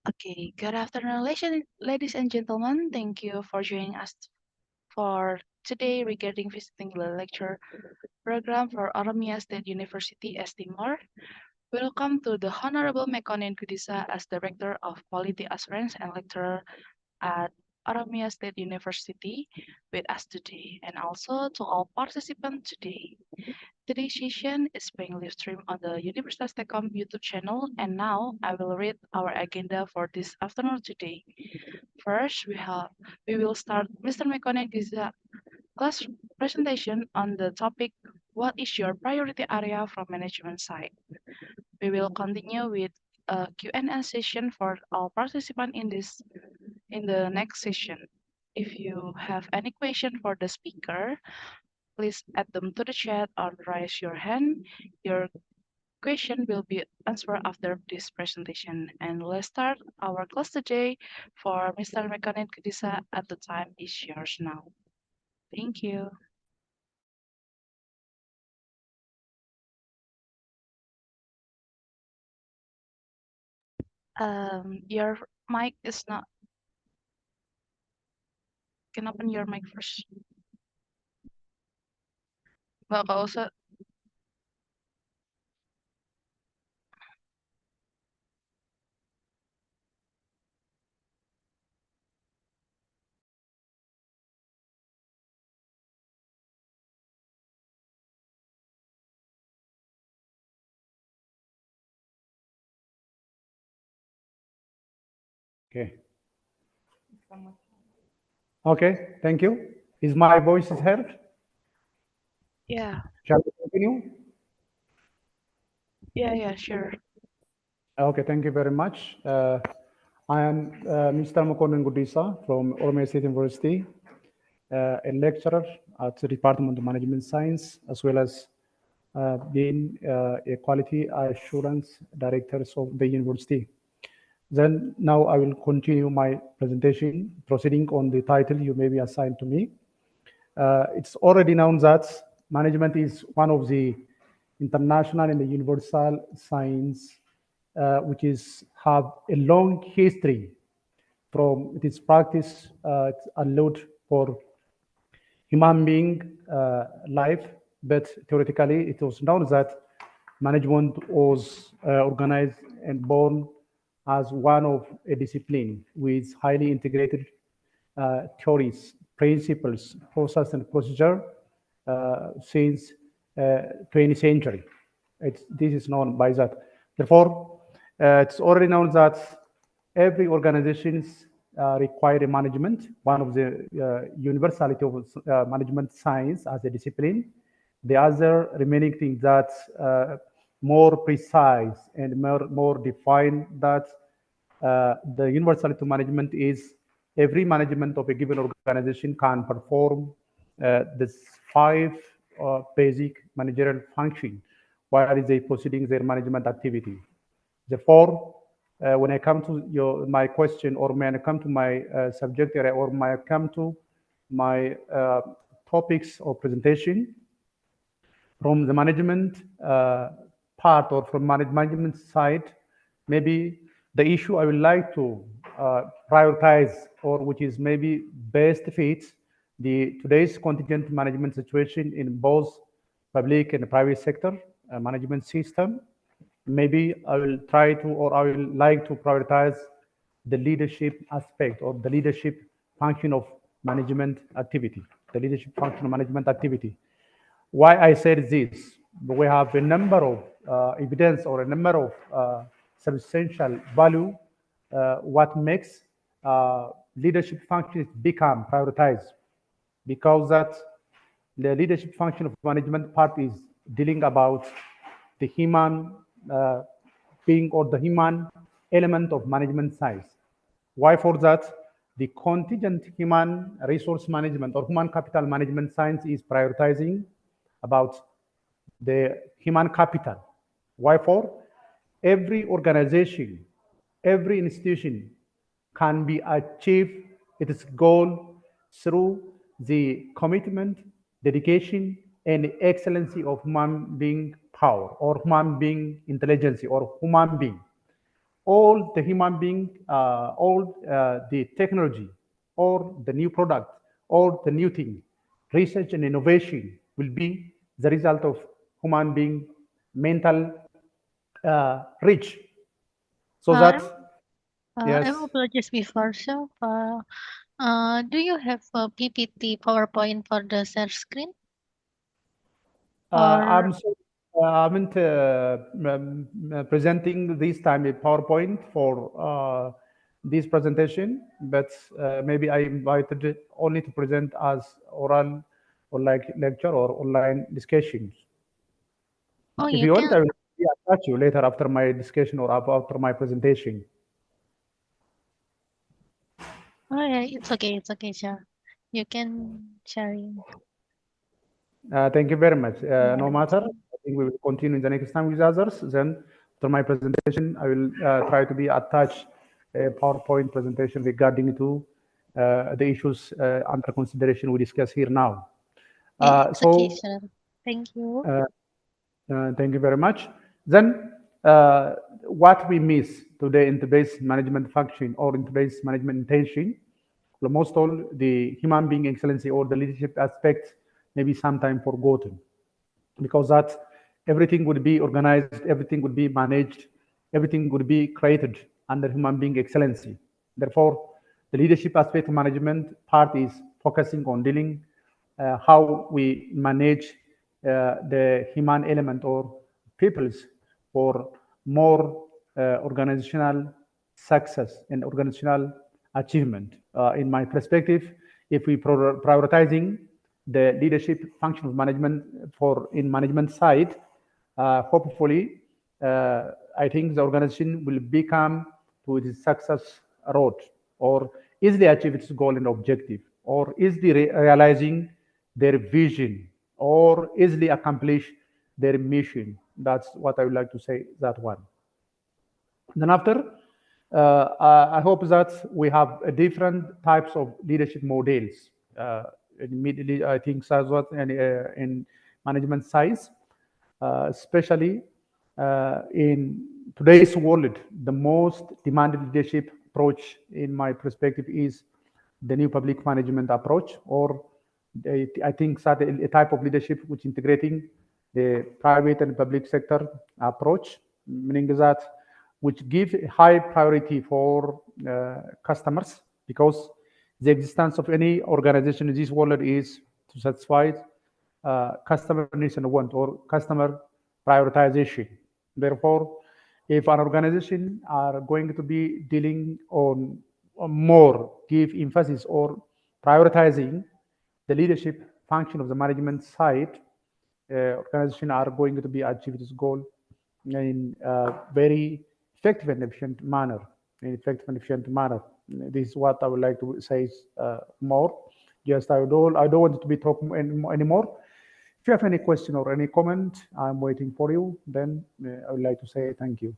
Okay, good afternoon, ladies and gentlemen. Thank you for joining us for today regarding visiting the lecture program for Oromia State University, Timor. Welcome to the Honorable Mekonin Gudisa as Director of Quality Assurance and Lecturer at Oromia State University with us today, and also to all participants today. Today's session is being live streamed on the Universitas STEKOM YouTube channel, and now I will read our agenda for this afternoon today. First, we will start Mr. Mekonek's class presentation on the topic "What is your priority area from management side?" We will continue with a Q&A session for all participants in the next session. If you have any question for the speaker, please add them to the chat or raise your hand. Your question will be answered after this presentation. And let's start our class today for Mr. Mekanik Gudisa at the time is yours now. Thank you. Your mic is not, can open your mic first. Nggak usah. Okay. Okay, thank you. Is my voice is heard? Yeah, Shall we continue? yeah, sure. Okay, thank you very much. I am Mr. Mekonin Gudisa from Oromia State University, a lecturer at the Department of Management Science, as well as being a quality assurance director of the university. Then now I will continue my presentation, proceeding on the title you may be assigned to me. It's already known that management is one of the international and the universal science which is have a long history from its practice. It's allowed for human being life, but theoretically it was known that management was organized and born as one of a discipline with highly integrated theories, principles, process, and procedure since 20th century. This is known by that. Therefore, it's already known that every organizations require a management, one of the universality of management science as a discipline. The other remaining thing that more precise and more defined that the universality management is every management of a given organization can perform this five basic managerial function while they proceeding their management activity. Therefore, when I come to my question, or when I come to my subject area, or when I come to my topics of presentation, from the management part or from management side, maybe the issue I would like to prioritize, or which is maybe best fits the today's contingent management situation in both public and private sector management system. Maybe I will try to, or I will like to prioritize the leadership aspect or the leadership function of management activity, the leadership function of management activity. Why I said this? We have a number of evidence or a number of substantial value what makes leadership functions become prioritized, because that the leadership function of management part is dealing about the human being or the human element of management science. Why for that? The contingent human resource management or human capital management science is prioritizing about the human capital. Why for? Every organization, every institution can be achieved its goal through the commitment, dedication, and excellency of human being power or human being intelligence or human being. all the human being, all the technology, or the new product, or the new thing, research and innovation will be the result of human being mental rich. So that, I yes, will apologize before. So, do you have a PPT PowerPoint for the share screen? Or I'm sorry, I haven't presenting this time a PowerPoint for this presentation, but maybe I invited only to present as oral or like lecture or online discussions. oh, If you you want, can. I will attach you later after my discussion or after my presentation. Oh, yeah, it's okay. It's okay, sure. You can share. Thank you very much. No Yeah. matter, I think we will continue the next time with others. Then, after my presentation, I will try to be attach a PowerPoint presentation regarding to the issues under consideration we discuss here now. It's okay, So, sure. Thank you. thank you very much. Then, what we miss today in today's management function or in today's management intention, almost all the human being excellency or the leadership aspects may be sometime forgotten, because that everything would be organized, everything would be managed, everything would be created under human being excellency. Therefore, the leadership aspect of management part is focusing on dealing how we manage the human element or peoples for more organizational success and organizational achievement. In my perspective, if we prioritizing the leadership function of management for in management side, hopefully, I think the organization will become to its success road, or easily achieve its goal and objective, or easily realizing their vision, or easily accomplish their mission. That's what I would like to say. That one. Then after, I hope that we have different types of leadership models. Immediately, I think that's what in management size, especially in today's world, the most demanded leadership approach, in my perspective, is the new public management approach, or I think that a type of leadership which integrating the private and public sector approach, meaning that which give high priority for customers, because the existence of any organization in this world is to satisfy customer needs and want, or customer prioritization. Therefore, if an organization are going to be dealing on more, give emphasis or prioritizing the leadership function of the management side, organization are going to be achieve this goal in a very effective and efficient manner. In effective and efficient manner. This is what I would like to say more. Just I don't want to be talking anymore. If you have any question or any comment, I'm waiting for you. Then I would like to say thank you.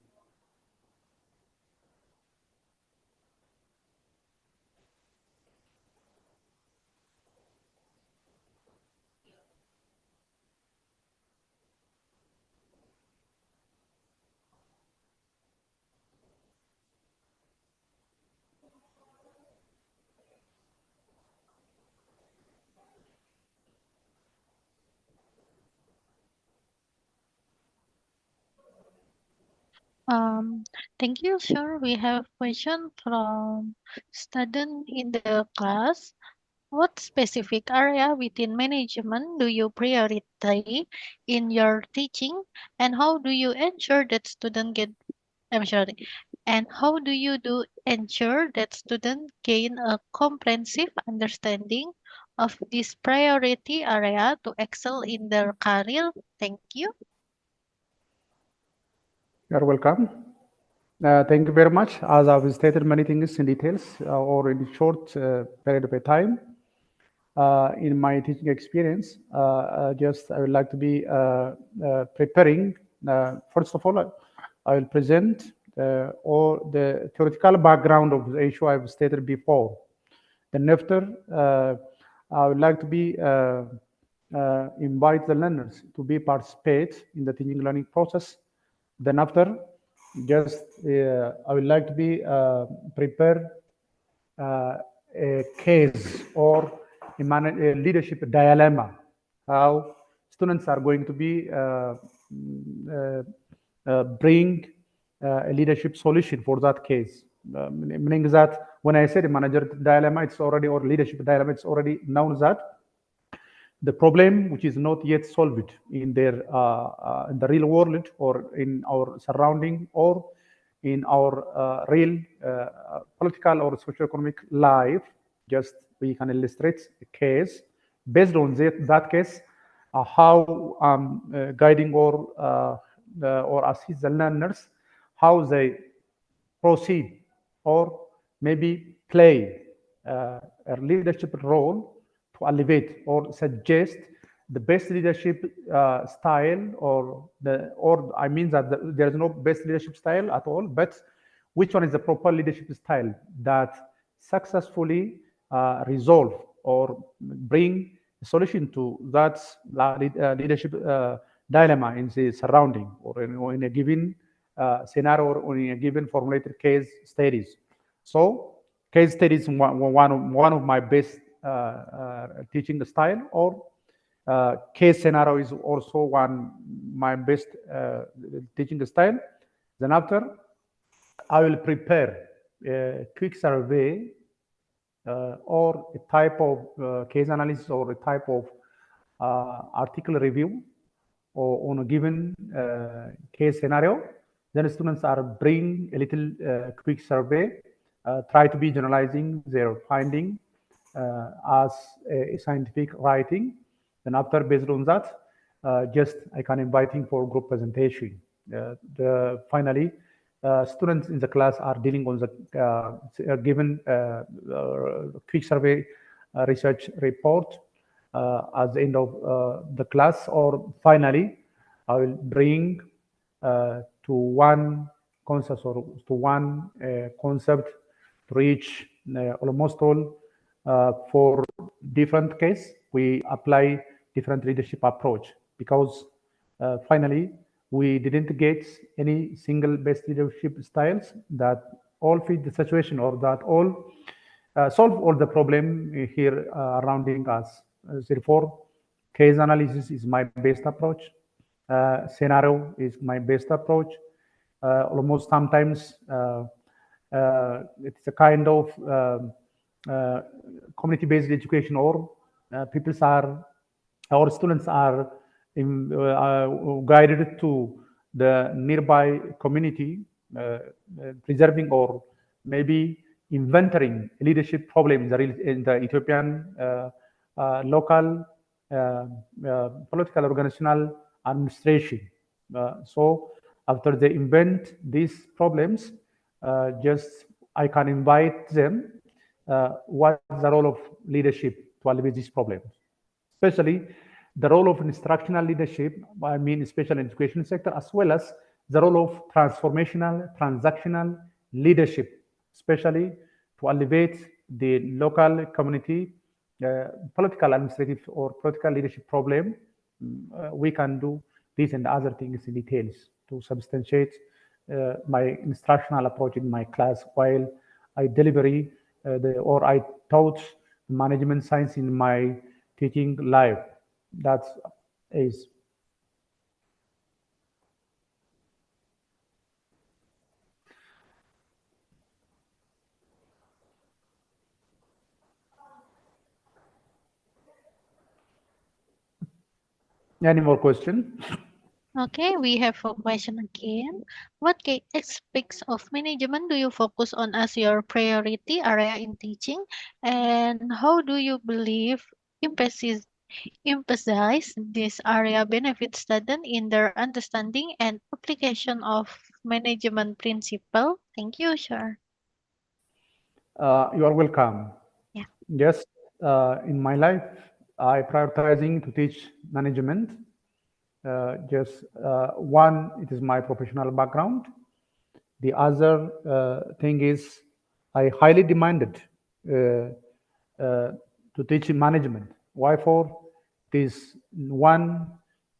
Thank you, sir. We have question from student in the class. What specific area within management do you prioritize in your teaching, and how do you ensure that student get? I'm sorry. And how do you ensure that students gain a comprehensive understanding of this priority area to excel in their career? Thank you. You're welcome. Thank you very much. As I've stated many things in details or in short period of time, in my teaching experience, just I would like to be preparing. First of all, I will present all the theoretical background of the issue I've stated before. Then after, I would like to be invite the learners to be participate in the teaching learning process. Then after, just I would like to be prepare a case or a leadership dilemma, how students are going to be bring a leadership solution for that case. Meaning that when I say the manager dilemma, it's already, or leadership dilemma, it's already known that the problem which is not yet solved in their in the real world or in our surrounding or in our real political or socio-economic life. Just we can illustrate a case based on that case, how guiding or assist the learners, how they proceed or maybe play a leadership role to elevate or suggest the best leadership style, or I mean that there is no best leadership style at all, but which one is the proper leadership style that successfully resolve or bring a solution to that leadership dilemma in the surrounding or in a given scenario or in a given formulated case studies. So case studies is one of my best teaching style, or case scenario is also one my best teaching style. Then after, I will prepare a quick survey or a type of case analysis or a type of article review or on a given case scenario. Then students are bring a little quick survey, try to be generalizing their finding as a scientific writing. Then after, based on that, just I can inviting for group presentation. Finally, students in the class are dealing on the given quick survey research report at the end of the class, or finally, I will bring to one concept or to one concept to reach almost all. For different case, we apply different leadership approach, because finally we didn't get any single best leadership styles that all fit the situation or that all solve all the problem here surrounding us. Therefore, case analysis is my best approach. Scenario is my best approach. Almost sometimes it's a kind of community-based education, or our students are guided to the nearby community, preserving or maybe inventorying leadership problem in the Ethiopian local political organizational administration. So after they invent these problems, just I can invite them what's the role of leadership to alleviate these problems, especially the role of instructional leadership, I mean especially in education sector, as well as the role of transformational, transactional leadership, especially to alleviate the local community political, administrative, or political leadership problem. We can do these and other things in details to substantiate my instructional approach in my class while I deliver or I taught management science in my teaching live. That is. Any more question? Okay, we have a question again. What key aspects of management do you focus on as your priority area in teaching? And how do you believe emphasize this area benefits students in their understanding and application of management principle? Thank you, sir. You are welcome. Yeah. Yes, in my life, I prioritizing to teach management. One, it is my professional background. The other thing is I highly demanded to teach management. Why for? This one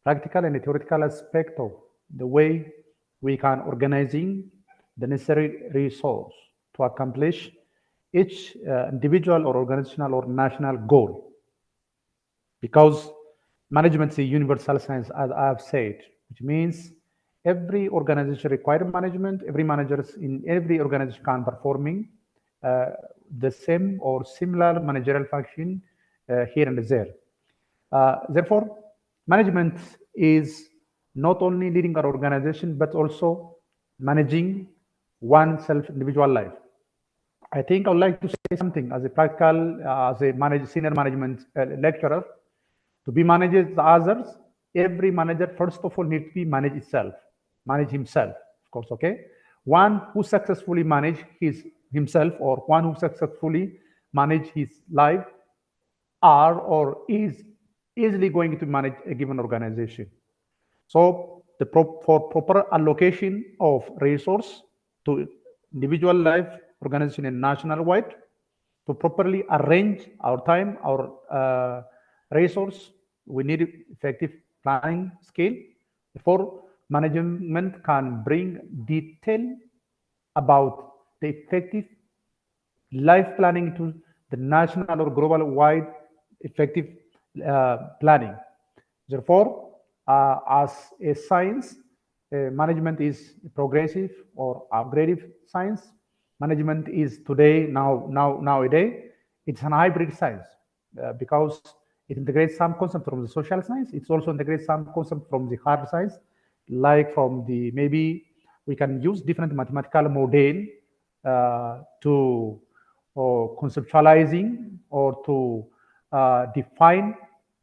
practical and theoretical aspect of the way we can organizing the necessary resource to accomplish each individual or organizational or national goal. Because management is a universal science, as I have said, which means every organization requires management. Every manager in every organization can performing the same or similar managerial function here and there. Therefore, management is not only leading our organization, but also managing oneself individual life. I think I would like to say something as a practical, as a senior management lecturer. To be managed others, every manager first of all needs to be manage itself, manage himself, of course. Okay, one who successfully manage himself, or one who successfully manage his life, are or is easily going to manage a given organization. So for proper allocation of resource to individual life, organization, and national wide, to properly arrange our time, our resource, we need effective planning skill. Therefore, management can bring detail about the effective life planning to the national or global wide effective planning. Therefore, as a science, management is progressive or upgraded science. Management is today, nowadays, it's an hybrid science because it integrates some concept from the social science. It's also integrates some concept from the hard science, like from the, maybe we can use different mathematical model to conceptualizing or to define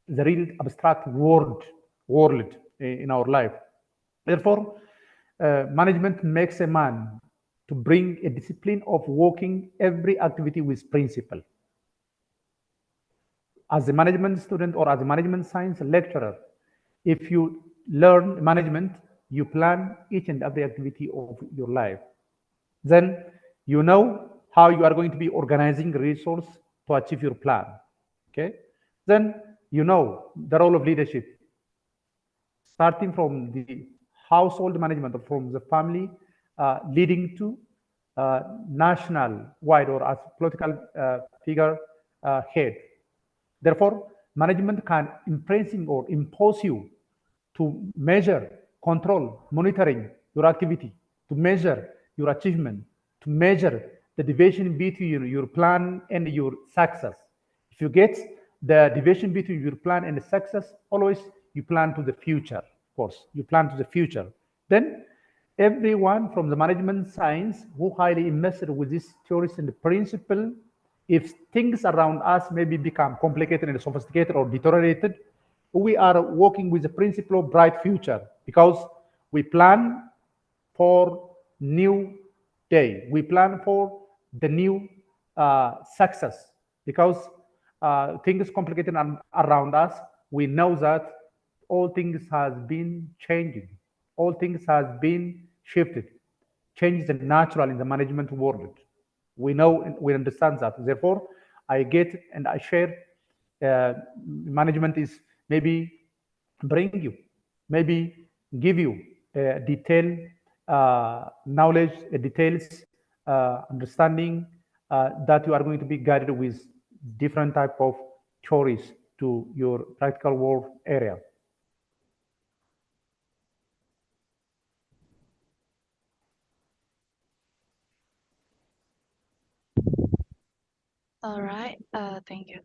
the real abstract world in our life. Therefore, management makes a man to bring a discipline of working every activity with principle. As a management student or as a management science lecturer, if you learn management, you plan each and every activity of your life. Then you know how you are going to be organizing resource to achieve your plan. Okay. Then you know the role of leadership, starting from the household management or from the family, leading to national wide or as political figure head. Therefore, management can impressing or impose you to measure, control, monitoring your activity, to measure your achievement, to measure the deviation between your plan and your success. If you get the deviation between your plan and the success, always you plan to the future, of course, you plan to the future. Then everyone from the management science who highly immersed with these theories and the principle, if things around us maybe become complicated and sophisticated or deteriorated, we are working with the principle of bright future because we plan for new day. We plan for the new success because things complicated around us. We know that all things has been changing. All things has been shifted. Change is natural in the management world. We know and we understand that. Therefore, I get and I share management is maybe bring you, maybe give you detailed knowledge, details, understanding that you are going to be guided with different type of theories to your practical world area. All right, thank you.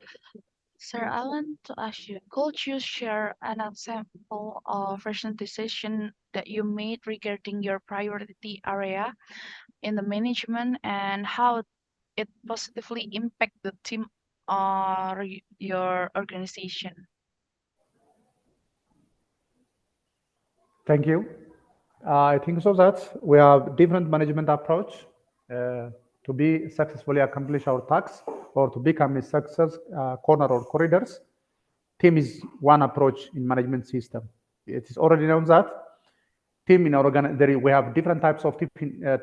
Sir, I want to ask you, could you share an example of recent decision that you made regarding your priority area in the management and how it positively impact the team or your organization? Thank you. I think so that we have different management approach to be successfully accomplish our tasks or to become a success corner or corridors. Team is one approach in management system. It is already known that team in our organization, we have different types of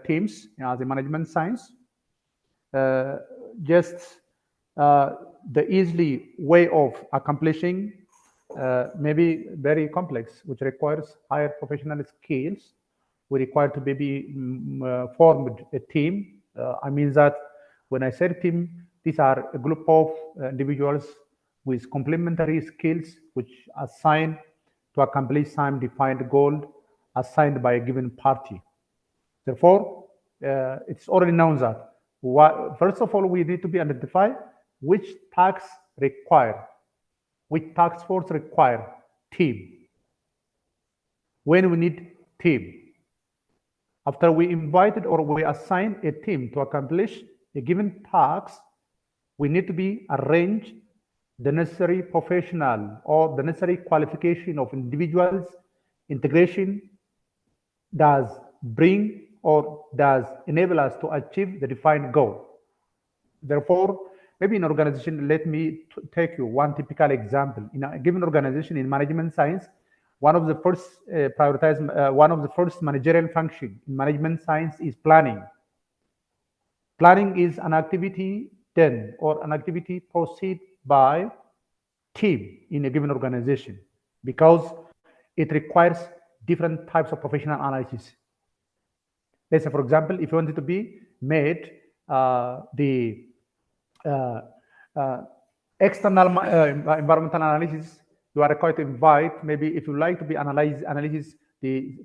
teams as a management science. Just the easily way of accomplishing maybe very complex, which requires higher professional skills we require to maybe form a team. I mean that when I say team, these are a group of individuals with complementary skills which are assigned to accomplish some defined goal assigned by a given party. Therefore, it's already known that first of all, we need to be identify which task force require team. When we need team. After we invited or we assign a team to accomplish a given task, we need to be arrange the necessary professional or the necessary qualification of individuals. Integration does bring or does enable us to achieve the defined goal. Therefore, maybe in organization, let me take you one typical example. In a given organization in management science, one of the first managerial function in management science is planning. Planning is an activity done or an activity proceed by team in a given organization because it requires different types of professional analysis. Let's say, for example, if you wanted to be made the external environmental analysis, you are required to invite, maybe if you like to be analyze the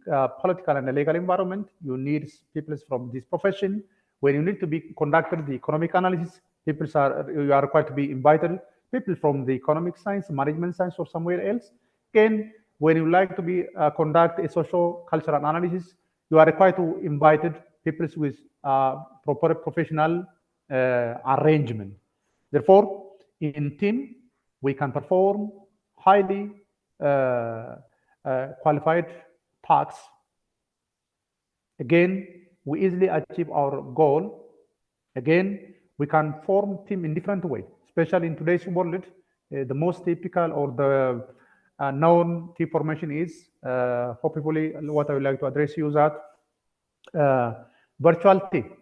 political and the legal environment, you need people from this profession. When you need to be conducted the economic analysis, you are required to be invited people from the economic science, management science, or somewhere else. Again, when you like to be conduct a social cultural analysis, you are required to invite people with proper professional arrangement. Therefore, in team, we can perform highly qualified tasks. Again, we easily achieve our goal. Again, we can form team in different ways, especially in today's world. The most typical or the known team formation is, hopefully, what I would like to address you is that virtual team.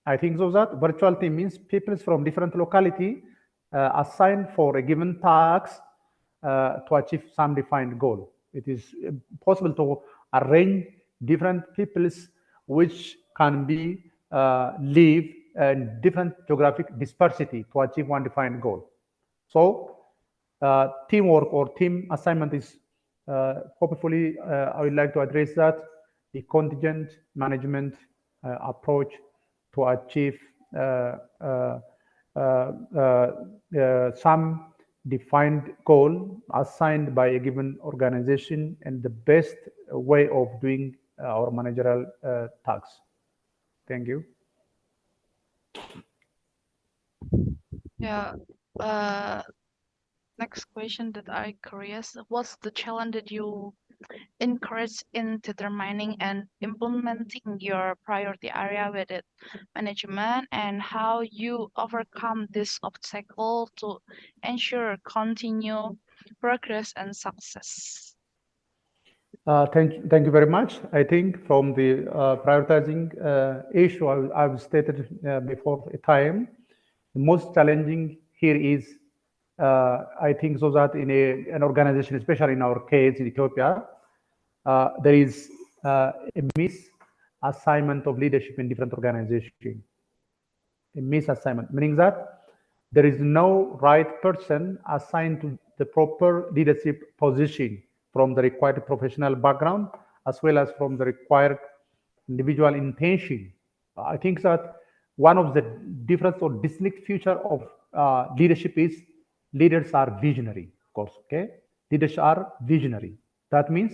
I think so that virtual team means people from different locality assigned for a given task to achieve some defined goal. It is possible to arrange different peoples which can be live in different geographic dispersity to achieve one defined goal. So teamwork or team assignment is hopefully I would like to address that the contingent management approach to achieve some defined goal assigned by a given organization and the best way of doing our managerial tasks. Thank you. Yeah. Next question that I curious, what's the challenge that you encourage in determining and implementing your priority area with it management, and how you overcome this obstacle to ensure continued progress and success? Thank you very much. I think from the prioritizing issue I've stated before a time, the most challenging here is I think so that in an organization, especially in our case in Ethiopia, there is a misassignment of leadership in different organizations. A misassignment, meaning that there is no right person assigned to the proper leadership position from the required professional background as well as from the required individual intention. I think that one of the difference or distinct feature of leadership is leaders are visionary, of course, okay? Leaders are visionary. That means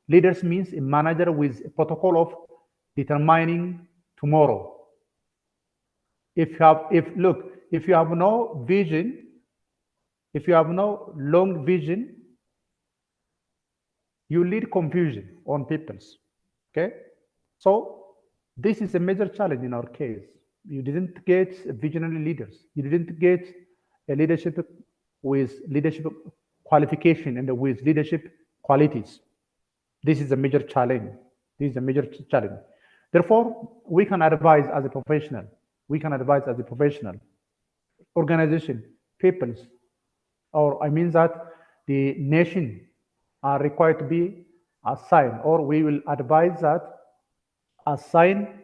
leaders means a manager with a protocol of determining tomorrow. If you have no vision, if you have no long vision, you lead confusion on people's, okay? So this is a major challenge in our case. You didn't get visionary leaders. You didn't get a leadership with leadership qualification and with leadership qualities. This is a major challenge. This is a major challenge. Therefore, we can advise as a professional. We can advise as a professional. Organization, peoples, or I mean that the nation are required to be assigned, or we will advise that assign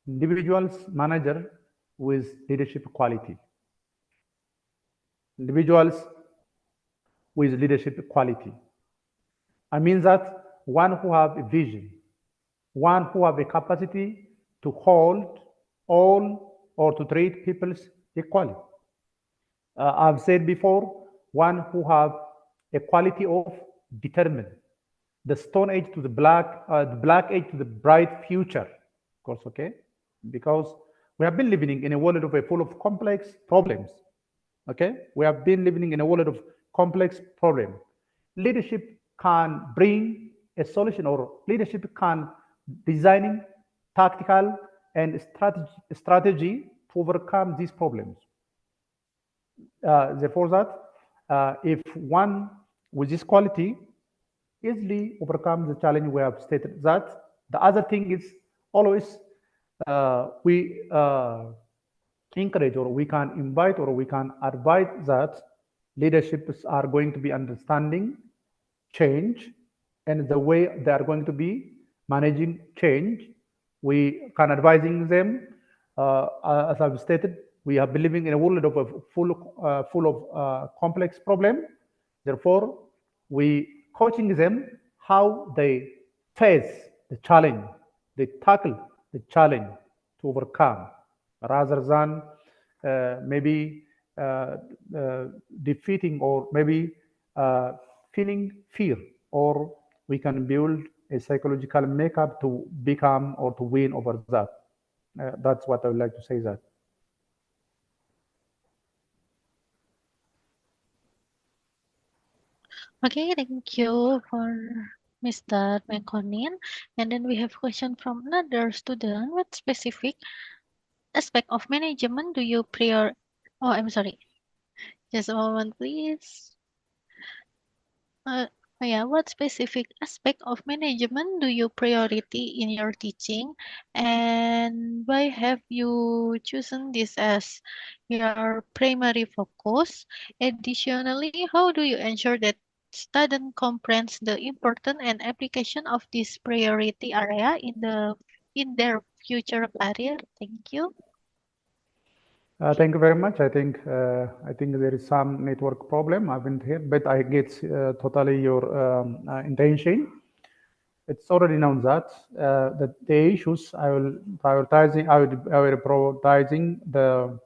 individuals manager with leadership quality. Individuals with leadership quality. I mean that one who have a vision, one who have a capacity to hold all or to treat people equally. I've said before, one who have a quality of determined, the stone age to the black age to the bright future, of course, okay? Because we have been living in a world of full of complex problems, okay? We have been living in a world of complex problems. Leadership can bring a solution, or leadership can designing tactical and strategy to overcome these problems. Therefore, that if one with this quality easily overcome the challenge we have stated, that the other thing is always we encourage, or we can invite, or we can advise that leaderships are going to be understanding change and the way they are going to be managing change. We can advising them, as I've stated, we have been living in a world of full of complex problem. Therefore, we coaching them how they face the challenge, they tackle the challenge to overcome, rather than maybe defeating, or maybe feeling fear, or we can build a psychological makeup to become or to win over that. That's what I would like to say that. Okay, thank you for Mr. Mekonin. And then we have question from another student. What specific aspect of management do you Oh, I'm sorry. Just a moment, please. Yeah, what specific aspect of management do you priority in your teaching, and why have you chosen this as your primary focus? Additionally, how do you ensure that student comprehends the importance and application of this priority area in their future career? Thank you. Thank you very much. I think there is some network problem. I haven't heard, but I get totally your intention. It's already known that the issues I will prioritizing. I will prioritizing the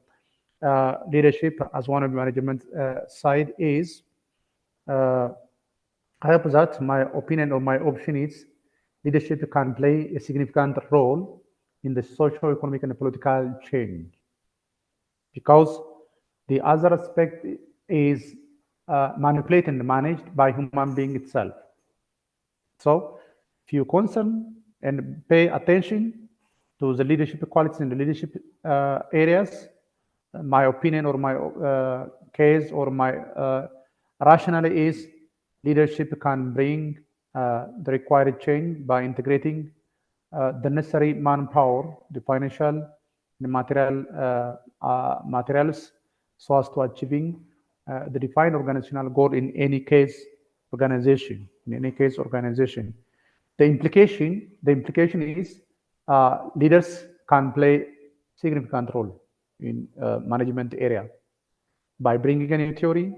leadership as one of the management side is. I hope that my opinion or my option is leadership can play a significant role in the social, economic, and political change, because the other aspect is manipulated and managed by human being itself. So if you concern and pay attention to the leadership qualities in the leadership areas, my opinion or my case or my rationale is leadership can bring the required change by integrating the necessary manpower, the financial, the materials, so as to achieving the defined organizational goal in any case organization. In any case organization, the implication is leaders can play significant role in management area by bringing a new theory,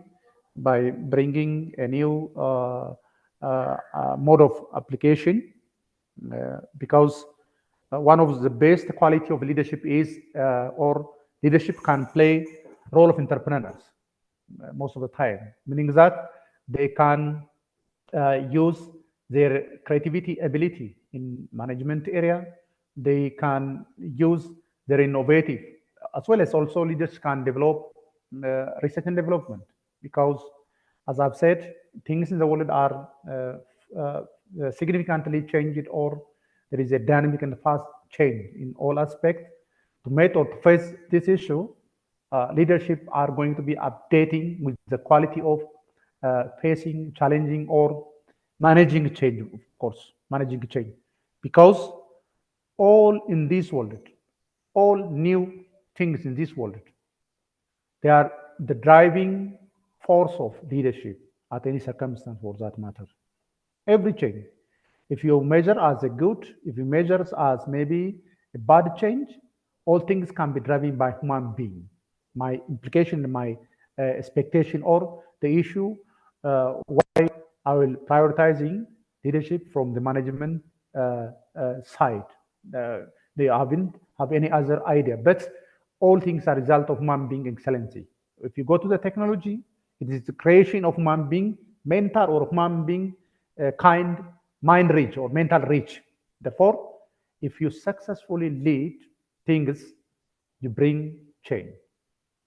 by bringing a new mode of application, because one of the best quality of leadership is, or leadership can play role of entrepreneurs most of the time, meaning that they can use their creativity ability in management area. They can use their innovative, as well as also leaders can develop research and development, because as I've said, things in the world are significantly changed, or there is a dynamic and fast change in all aspects. To meet or to face this issue, leadership are going to be updating with the quality of facing, challenging, or managing change, of course, managing change. Because all in this world, all new things in this world, they are the driving force of leadership at any circumstance for that matter. Every change, If you measure as a good, if you measure as maybe a bad change, all things can be driven by human being. My implication, my expectation, or the issue why I will prioritizing leadership from the management side. They haven't have any other idea, but all things are result of human being excellency. If you go to the technology, it is the creation of human being, mental or human being kind, mind rich or mental rich. Therefore, if you successfully lead things, you bring change.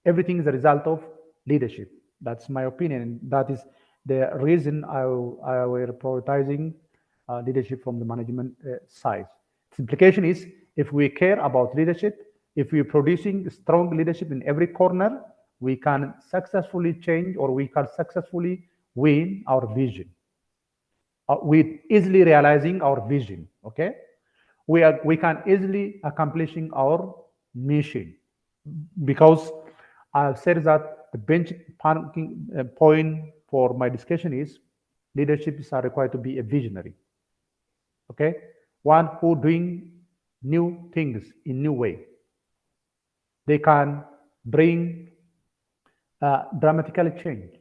Everything is a result of leadership. That's my opinion. And that is the reason I were prioritizing leadership from the management side. The implication is if we care about leadership, if we're producing strong leadership in every corner, we can successfully change or we can successfully win our vision. With easily realizing our vision, okay? We can easily accomplishing our mission because I've said that the benchmarking point for my discussion is leaderships are required to be a visionary, okay? One who doing new things in new way. They can bring dramatical change,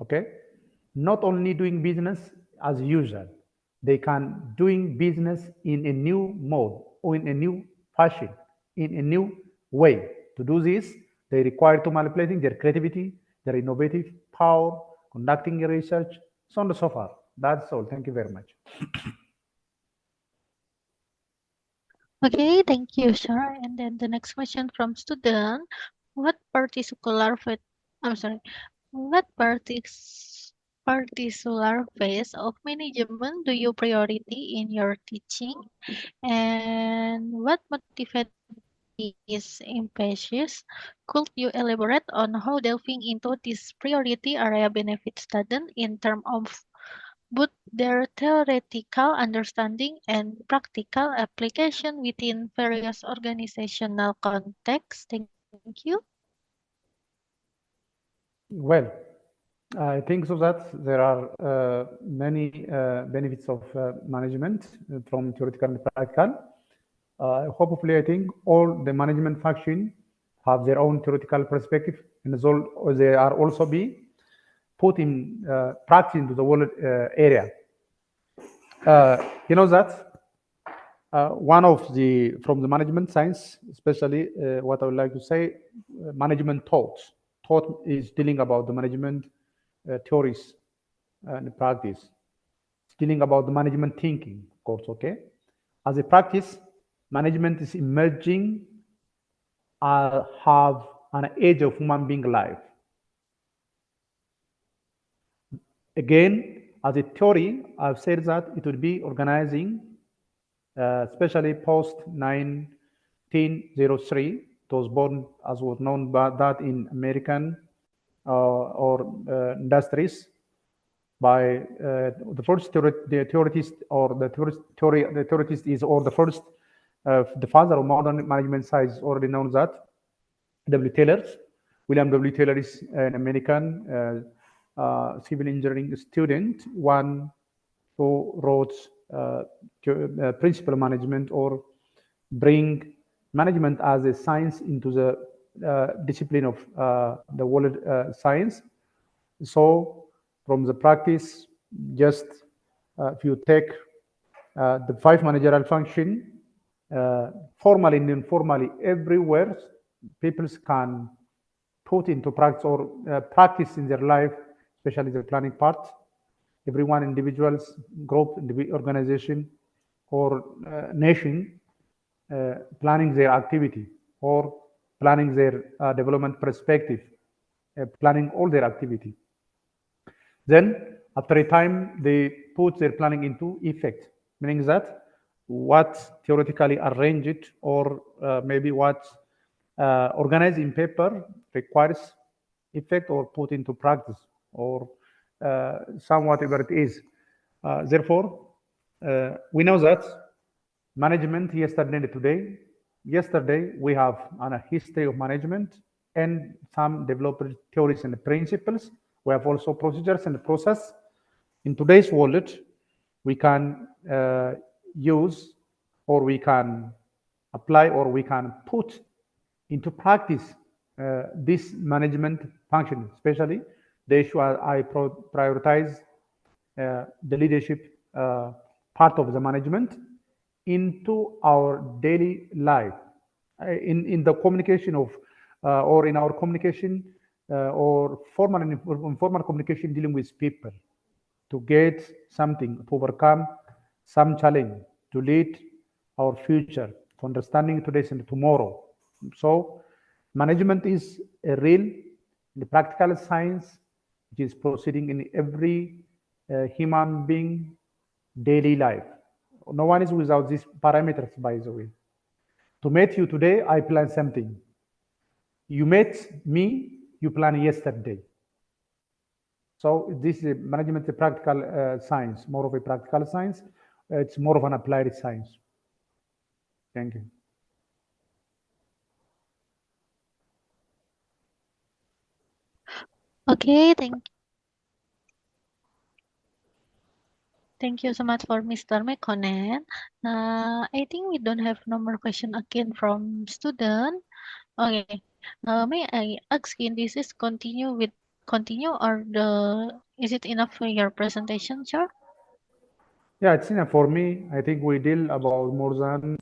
okay? Not only doing business as usual, they can doing business in a new mode or in a new fashion, in a new way. To do this, they require to manipulating their creativity, their innovative power, conducting research, so on and so forth. That's all. Thank you very much. Okay, thank you, sir. And then the next question from student: What particular phase of management do you priority in your teaching, and what motivates these emphasis? Could you elaborate on how delving into this priority area benefits students in terms of both their theoretical understanding and practical application within various organizational contexts? Thank you. Well, I think so that there are many benefits of management from theoretical and practical. Hopefully, I think all the management function have their own theoretical perspective, and they are also be put in practice into the world area. You know that one of the from the management science, especially what I would like to say, management thought. Thought is dealing about the management theories and practice. It's dealing about the management thinking, of course. Okay, as a practice, management is emerging. Have an age of human being life. Again, as a theory, I've said that it would be organizing, especially post 1903. It was born, as was known by that in American or industries by the first theoretist or the theoretist is or the first the father of modern management science already known that William W. Taylor is an American civil engineering student, one who wrote principal management or bring management as a science into the discipline of the world science. So from the practice, just if you take the 5 managerial function, formally and informally, everywhere people can put into practice or practice in their life, especially the planning part. Everyone, individuals, group, organization, or nation, planning their activity or planning their development perspective, planning all their activity. Then, after a time, they put their planning into effect, meaning that what theoretically arranged or maybe what organized in paper requires effect or put into practice or whatever it is. Therefore, we know that management yesterday and today. Yesterday, we have a history of management and some developed theories and principles. We have also procedures and process. In today's world, we can use, or we can apply, or we can put into practice this management function, especially the issue I prioritize the leadership part of the management into our daily life, in the communication of, or in our communication, or formal and informal communication dealing with people, to get something, to overcome some challenge, to lead our future, to understanding today's and tomorrow. So management is a real, the practical science which is proceeding in every human being daily life. No one is without these parameters, by the way. To meet you today, I plan something. You met me, you plan yesterday. So this is management, a practical science, more of a practical science. It's more of an applied science. Thank you. Okay, thank you so much for Mr. Mekonin. I think we don't have no more question again from student. Okay, may I ask in this is continue or is it enough for your presentation, sir? Yeah, it's enough for me. I think we deal about more than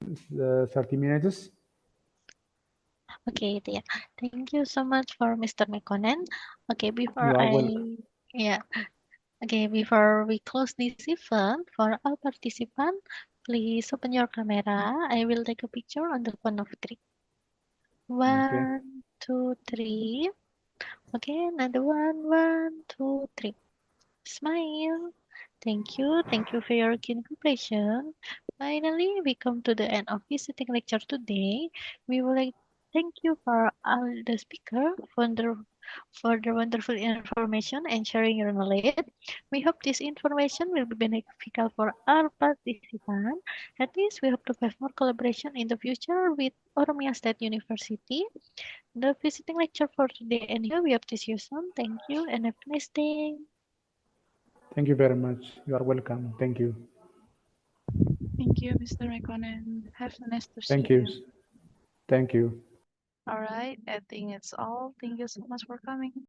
30 minutes. Okay, yeah. Thank you so much for Mr. Mekonin. Okay, before You are welcome. yeah. Okay, before we close this event, for all participants, please open your camera. I will take a picture on the count of three. Okay. 1, 2, 3. Okay, another one. 1, 2, 3. Smile. Thank you. Thank you for your keen cooperation. Finally, we come to the end of visiting lecture today. We would like thank you for all the speaker for the wonderful information and sharing your knowledge. We hope this information will be beneficial for our participants. At least we hope to have more collaboration in the future with Oromia State University. The visiting lecture for today and here we hope to see you soon. Thank you and have a nice day. Thank you very much. You are welcome. Thank you. Thank you, Mr. Mekonin. Have a nice to see Thank you. you. Thank you. All right, I think it's all. Thank you so much for coming.